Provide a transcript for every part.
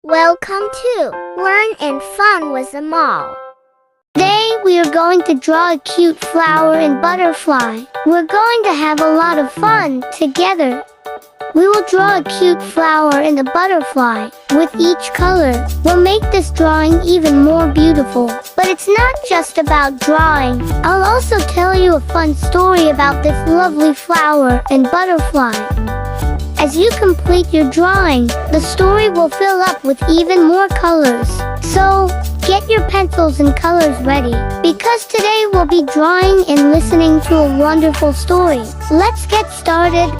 Welcome to Learn and Fun with the Mall. Today we are going to draw a cute flower and butterfly. We're going to have a lot of fun together. We will draw a cute flower and a butterfly with each color. We'll make this drawing even more beautiful. But it's not just about drawing. I'll also tell you a fun story about this lovely flower and butterfly. As you complete your drawing, the story will fill up with even more colors. So, get your pencils and colors ready, because today we'll be drawing and listening to a wonderful story. Let's get started.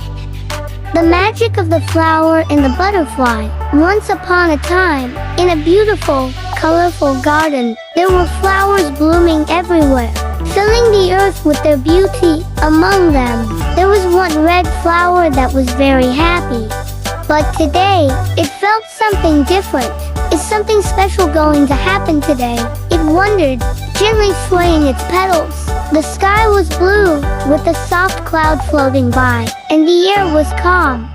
The magic of the flower and the butterfly. Once upon a time, in a beautiful, colorful garden, there were flowers blooming everywhere, filling the earth with their beauty. Among them, there was one red flower that was very happy. But today, it felt something different. Is something special going to happen today? It wondered, gently swaying its petals. The sky was blue, with a soft cloud floating by, and the air was calm.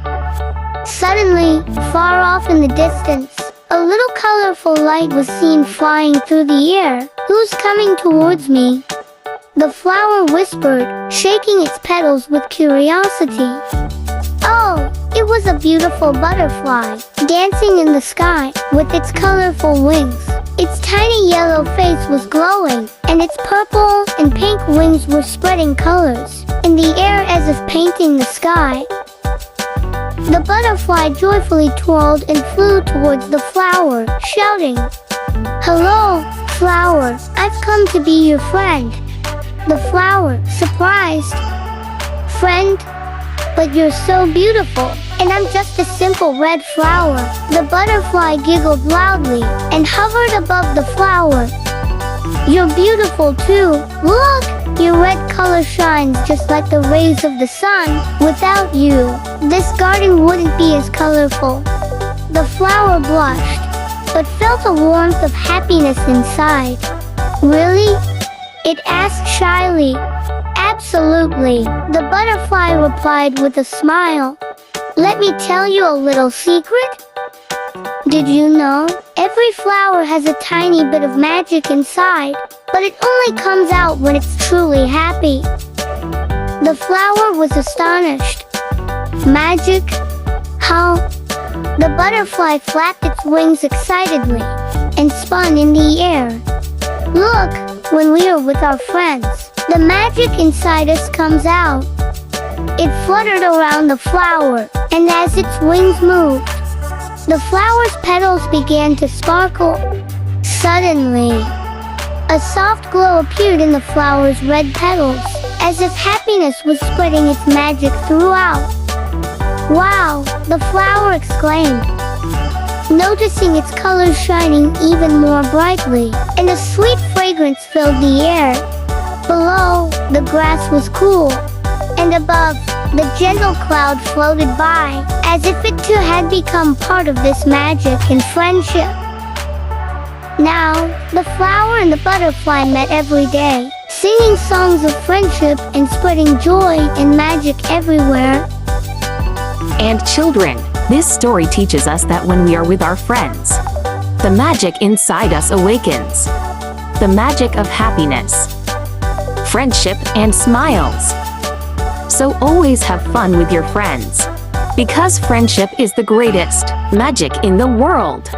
Suddenly, far off in the distance, a little colorful light was seen flying through the air. "Who's coming towards me?" The flower whispered, shaking its petals with curiosity. Oh, it was a beautiful butterfly, dancing in the sky with its colorful wings. Its tiny yellow face was glowing, and its purple and pink wings were spreading colors in the air as if painting the sky. The butterfly joyfully twirled and flew towards the flower, shouting, "Hello, flower, I've come to be your friend." The flower, surprised, "Friend? But you're so beautiful, and I'm just a simple red flower." The butterfly giggled loudly and hovered above the flower. "You're beautiful too. Look, your red color shines just like the rays of the sun. Without you, this garden wouldn't be as colorful." The flower blushed, but felt a warmth of happiness inside. "Really?" it asked shyly. "Absolutely," the butterfly replied with a smile. "Let me tell you a little secret. Did you know? Every flower has a tiny bit of magic inside, but it only comes out when it's truly happy." The flower was astonished. "Magic? How?" The butterfly flapped its wings excitedly and spun in the air. "Look, when we are with our friends, the magic inside us comes out." It fluttered around the flower, and as its wings moved, the flower's petals began to sparkle. Suddenly, a soft glow appeared in the flower's red petals, as if happiness was spreading its magic throughout. "Wow!" the flower exclaimed, noticing its colors shining even more brightly, and a sweet fragrance filled the air. Below, the grass was cool, and above, the gentle cloud floated by, as if it too had become part of this magic and friendship. Now, the flower and the butterfly met every day, singing songs of friendship and spreading joy and magic everywhere. And children, this story teaches us that when we are with our friends, the magic inside us awakens. The magic of happiness, friendship, and smiles. So always have fun with your friends, because friendship is the greatest magic in the world.